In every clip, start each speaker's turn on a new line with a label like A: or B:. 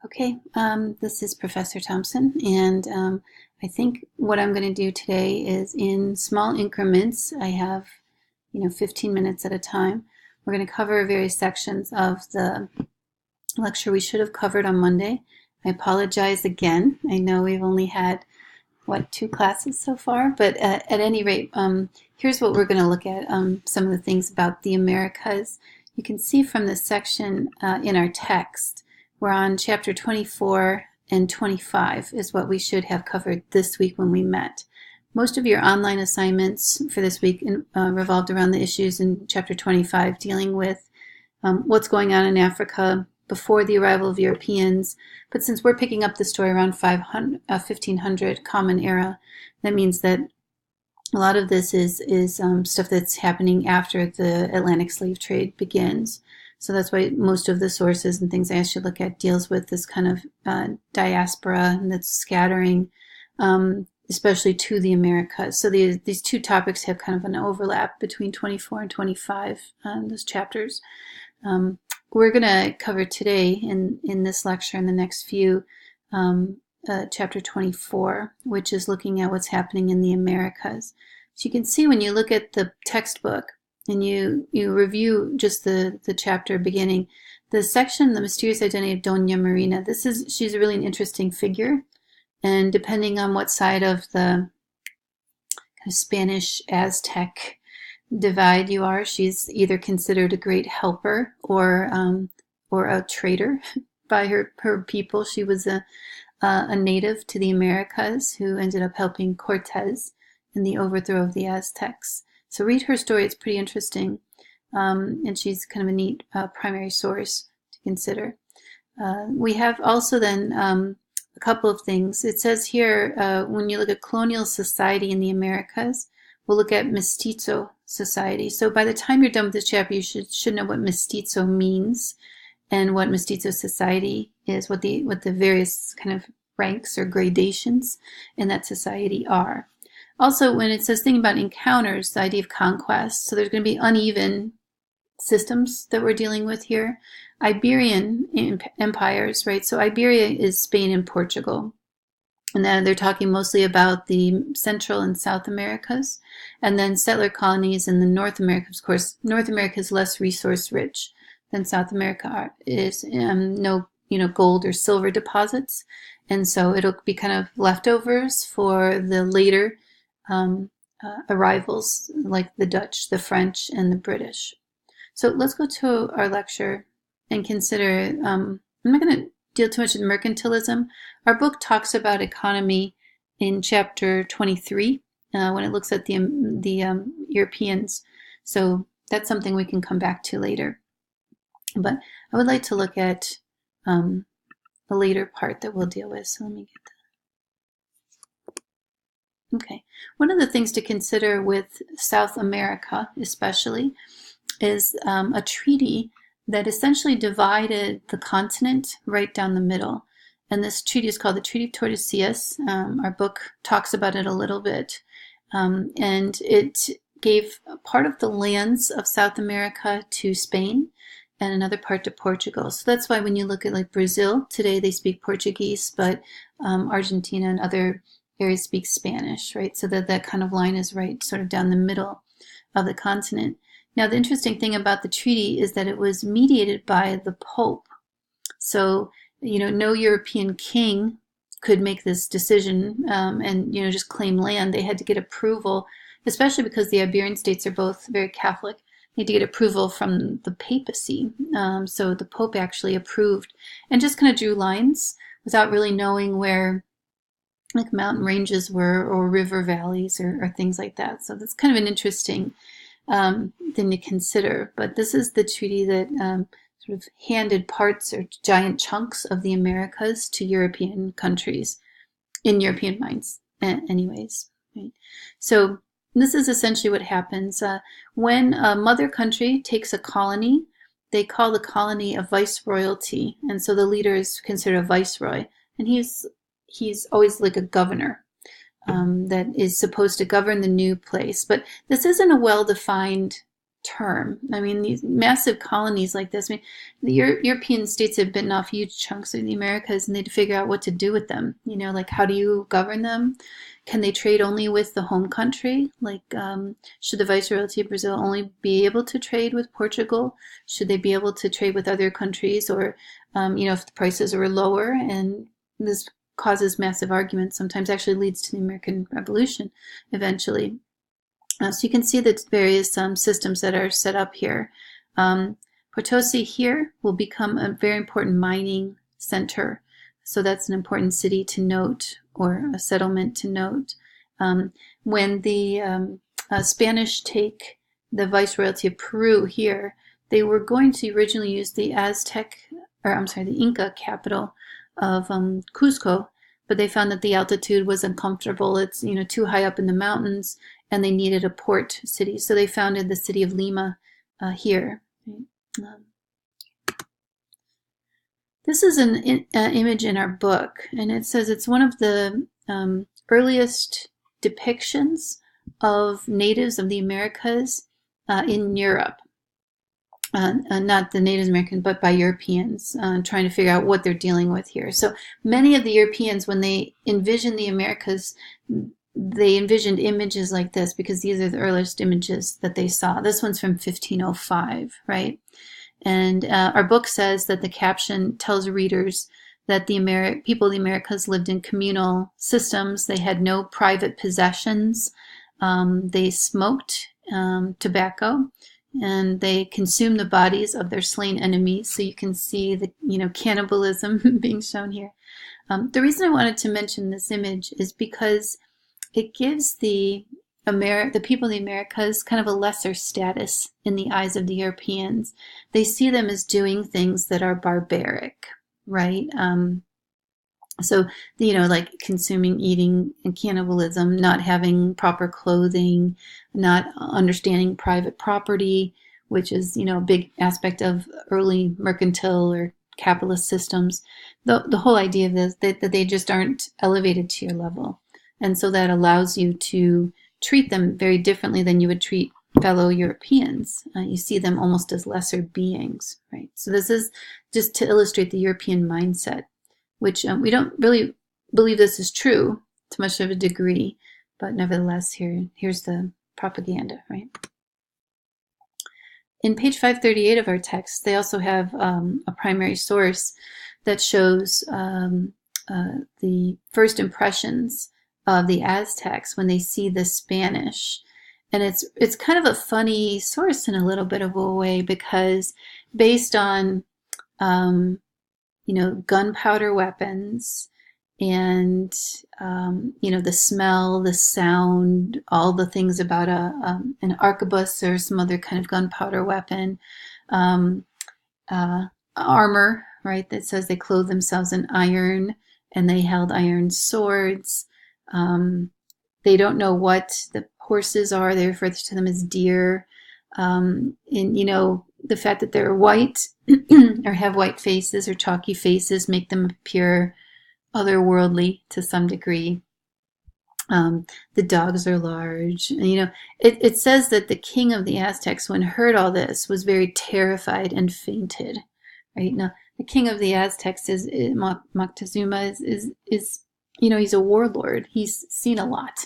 A: Okay, this is Professor Thompson, and I think what I'm going to do today is in small increments. I have, 15 minutes at a time. We're going to cover various sections of the lecture we should have covered on Monday. I apologize again. I know we've only had, two classes so far, but at any rate, here's what we're going to look at, some of the things about the Americas. You can see from this section in our text, we're on chapter 24 and 25 is what we should have covered this week when we met. Most of your online assignments for this week revolved around the issues in chapter 25, dealing with what's going on in Africa before the arrival of Europeans. But since we're picking up the story around 1500 Common Era, that means that a lot of this is stuff that's happening after the Atlantic slave trade begins. So that's why most of the sources and things I asked you to look at deals with this kind of diaspora that's scattering, especially to the Americas. So these two topics have kind of an overlap between 24 and 25, those chapters. We're going to cover today in this lecture and the next few, chapter 24, which is looking at what's happening in the Americas. So you can see when you look at the textbook, and you review just the chapter beginning, the section, The Mysterious Identity of Doña Marina, she's really an interesting figure. And depending on what side of the kind of Spanish Aztec divide you are, she's either considered a great helper or a traitor by her people. She was a native to the Americas who ended up helping Cortez in the overthrow of the Aztecs. So read her story, it's pretty interesting, and she's kind of a neat primary source to consider. We have also then a couple of things. It says here, when you look at colonial society in the Americas, we'll look at mestizo society. So by the time you're done with this chapter, you should know what mestizo means and what mestizo society is, what the various kind of ranks or gradations in that society are. Also, when it says thing about encounters, the idea of conquest, so there's going to be uneven systems that we're dealing with here. Iberian empires, right? So Iberia is Spain and Portugal. And then they're talking mostly about the Central and South Americas. And then settler colonies in the North America. Of course, North America is less resource rich than South America is. No, gold or silver deposits. And so it'll be kind of leftovers for the later arrivals, like the Dutch, the French, and the British. So let's go to our lecture and consider, I'm not going to deal too much with mercantilism. Our book talks about economy in chapter 23 when it looks at the Europeans. So that's something we can come back to later. But I would like to look at a later part that we'll deal with. So let me get that. Okay, one of the things to consider with South America especially is a treaty that essentially divided the continent right down the middle. And this treaty is called the Treaty of Tordesillas. Our book talks about it a little bit. And it gave part of the lands of South America to Spain and another part to Portugal. So that's why when you look at like Brazil, today they speak Portuguese, but Argentina and other areas speak Spanish, right? So that kind of line is right sort of down the middle of the continent. Now, the interesting thing about the treaty is that it was mediated by the Pope. So, no European king could make this decision and, just claim land. They had to get approval, especially because the Iberian states are both very Catholic. They had to get approval from the papacy. So the Pope actually approved and just kind of drew lines without really knowing where like mountain ranges were or river valleys or things like that. So that's kind of an interesting thing to consider. But this is the treaty that sort of handed parts or giant chunks of the Americas to European countries, in European minds anyways. Right? So this is essentially what happens. When a mother country takes a colony, they call the colony a viceroyalty. And so the leader is considered a viceroy. And he's always like a governor that is supposed to govern the new place. But this isn't a well-defined term. I mean, these massive colonies like this. I mean, the European states have bitten off huge chunks of the Americas, and they had to figure out what to do with them. You know, like how do you govern them? Can they trade only with the home country? Like, should the Viceroyalty of Brazil only be able to trade with Portugal? Should they be able to trade with other countries? Or, you know, if the prices were lower, and this causes massive arguments, sometimes actually leads to the American Revolution eventually. So you can see the various systems that are set up here. Potosi here will become a very important mining center. So that's an important city to note, or a settlement to note. When the Spanish take the Viceroyalty of Peru here, they were going to originally use the the Inca capital of Cusco, but they found that the altitude was uncomfortable. It's, you know, too high up in the mountains, and they needed a port city. So they founded the city of Lima here. This is an image in our book, and it says it's one of the earliest depictions of natives of the Americas in Europe. Not the Native American, but by Europeans, trying to figure out what they're dealing with here. So many of the Europeans, when they envisioned the Americas, they envisioned images like this, because these are the earliest images that they saw. This one's from 1505, right? And our book says that the caption tells readers that the people of the Americas lived in communal systems. They had no private possessions. They smoked tobacco, and they consumed the bodies of their slain enemies. So you can see the, you know, cannibalism being shown here. The reason I wanted to mention this image is because it gives the people of the Americas kind of a lesser status in the eyes of the Europeans. They see them as doing things that are barbaric, right? So, you know, like consuming, eating, and cannibalism, not having proper clothing, not understanding private property, which is, you know, a big aspect of early mercantile or capitalist systems. The whole idea of this, that they just aren't elevated to your level. And so that allows you to treat them very differently than you would treat fellow Europeans. You see them almost as lesser beings, right? So this is just to illustrate the European mindset, which we don't really believe this is true to much of a degree, but nevertheless, here's the propaganda, right? In page 538 of our text, they also have a primary source that shows the first impressions of the Aztecs when they see the Spanish. And it's kind of a funny source in a little bit of a way, because based on you know, gunpowder weapons and you know, the smell, the sound, all the things about an arquebus or some other kind of gunpowder weapon, armor, right? That says they clothed themselves in iron and they held iron swords. They don't know what the horses are. They refer to them as deer. And, you know, the fact that they're white or have white faces or chalky faces make them appear otherworldly to some degree. The dogs are large. And, you know, it says that the king of the Aztecs, when heard all this, was very terrified and fainted. Right now, the king of the Aztecs is Moctezuma. Is you know, he's a warlord. He's seen a lot.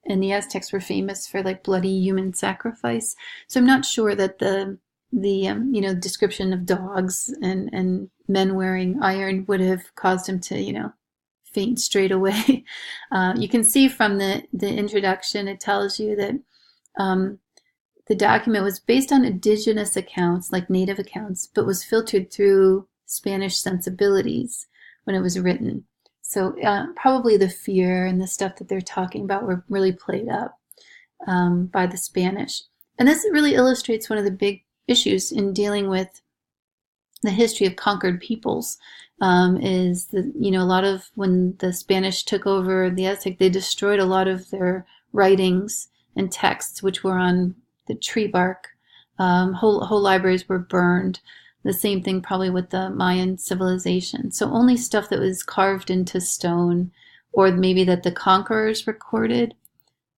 A: And the Aztecs were famous for like bloody human sacrifice. So I'm not sure that the you know, description of dogs and men wearing iron would have caused him to, you know, faint straight away. You can see from the introduction, it tells you that the document was based on indigenous accounts, like native accounts, but was filtered through Spanish sensibilities when it was written. So probably the fear and the stuff that they're talking about were really played up by the Spanish. And this really illustrates one of the big issues in dealing with the history of conquered peoples, is that, you know, a lot of, when the Spanish took over the Aztec, they destroyed a lot of their writings and texts, which were on the tree bark. Whole libraries were burned. The same thing probably with the Mayan civilization. So only stuff that was carved into stone, or maybe that the conquerors recorded,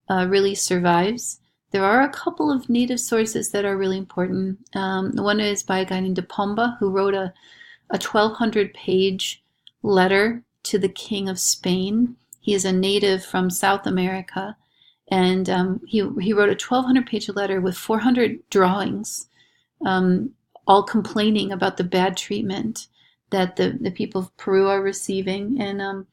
A: really survives. There are a couple of native sources that are really important. One is by a guy named De Pomba, who wrote a 1,200-page letter to the King of Spain. He is a native from South America, and he wrote a 1,200-page letter with 400 drawings, all complaining about the bad treatment that the people of Peru are receiving, and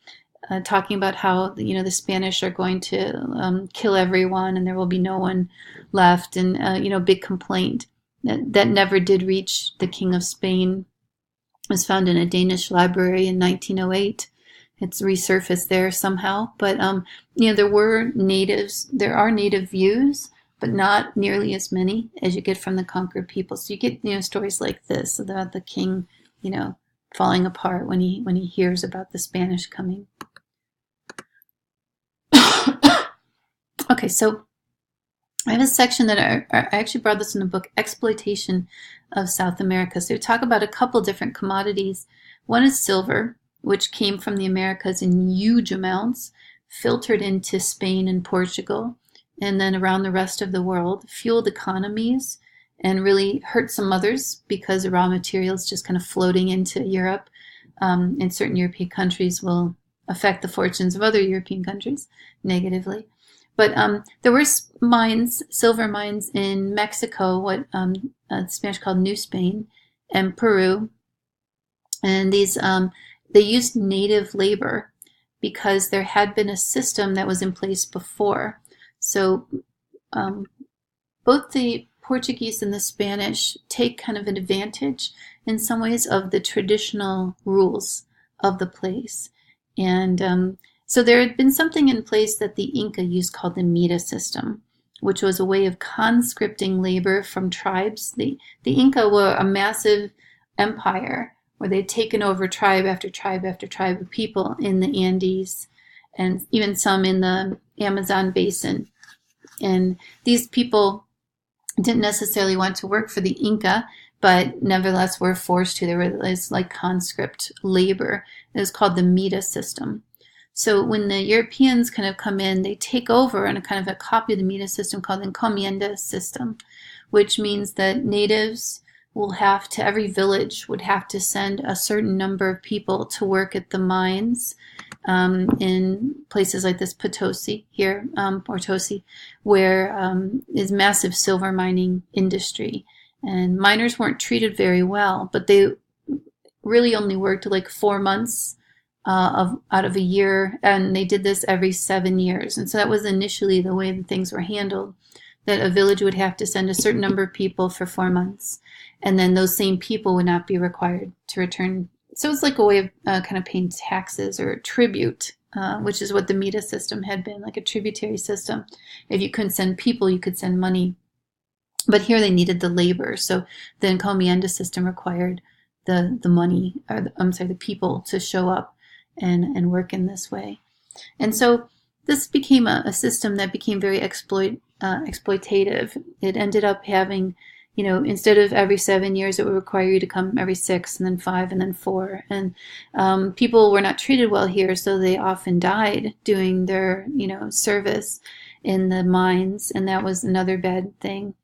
A: talking about how the Spanish are going to kill everyone and there will be no one left, and big complaint that never did reach the King of Spain. It was found in a Danish library in 1908. It's resurfaced there somehow, but there are native views, but not nearly as many as you get from the conquered people. So you get stories like this about the king falling apart when he hears about the Spanish coming. Okay, so I have a section that I actually brought this in the book, Exploitation of South America. So we talk about a couple different commodities. One is silver, which came from the Americas in huge amounts, filtered into Spain and Portugal, and then around the rest of the world, fueled economies, and really hurt some others because the raw materials just kind of floating into Europe in certain European countries will affect the fortunes of other European countries negatively. But there were silver mines in Mexico, what the Spanish called New Spain, and Peru. And these they used native labor because there had been a system that was in place before. So both the Portuguese and the Spanish take kind of an advantage in some ways of the traditional rules of the place. And so there had been something in place that the Inca used called the mira system, which was a way of conscripting labor from tribes. The Inca were a massive empire where they'd taken over tribe after tribe after tribe of people in the Andes and even some in the Amazon basin. And these people didn't necessarily want to work for the Inca, but nevertheless were forced to. There was like conscript labor. It was called the mira system. So when the Europeans kind of come in, they take over and a kind of a copy of the mira system called the encomienda system, which means that natives every village would have to send a certain number of people to work at the mines in places like this Potosi here, Potosi, where is massive silver mining industry. And miners weren't treated very well, but they really only worked like 4 months out of a year, and they did this every 7 years. And so that was initially the way that things were handled, that a village would have to send a certain number of people for 4 months, and then those same people would not be required to return. So it's like a way of kind of paying taxes or tribute, which is what the mira system had been, like a tributary system. If you couldn't send people, you could send money. But here they needed the labor. So the encomienda system required the money, or the people to show up and work in this way. And so this became a system that became very exploitative. It ended up having, instead of every 7 years, it would require you to come every 6 and then 5 and then 4. And people were not treated well here, so they often died doing their, service in the mines, and that was another bad thing.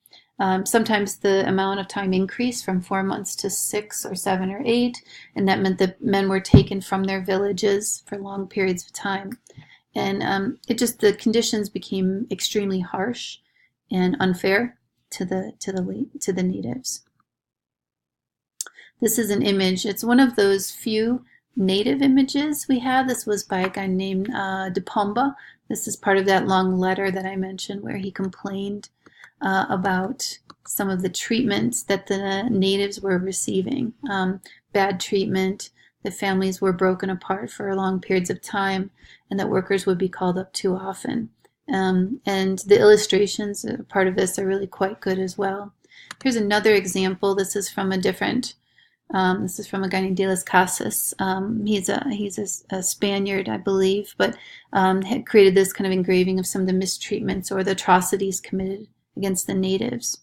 A: Sometimes the amount of time increased from 4 months to 6 or 7 or 8, and that meant that men were taken from their villages for long periods of time. And the conditions became extremely harsh and unfair to the natives. This is an image. It's one of those few native images we have. This was by a guy named De Pomba. This is part of that long letter that I mentioned where he complained about some of the treatments that the natives were receiving. Bad treatment, that families were broken apart for long periods of time, and that workers would be called up too often. And the illustrations, part of this, are really quite good as well. Here's another example. This is from a guy named De las Casas. He's a Spaniard, I believe, but had created this kind of engraving of some of the mistreatments or the atrocities committed against the natives.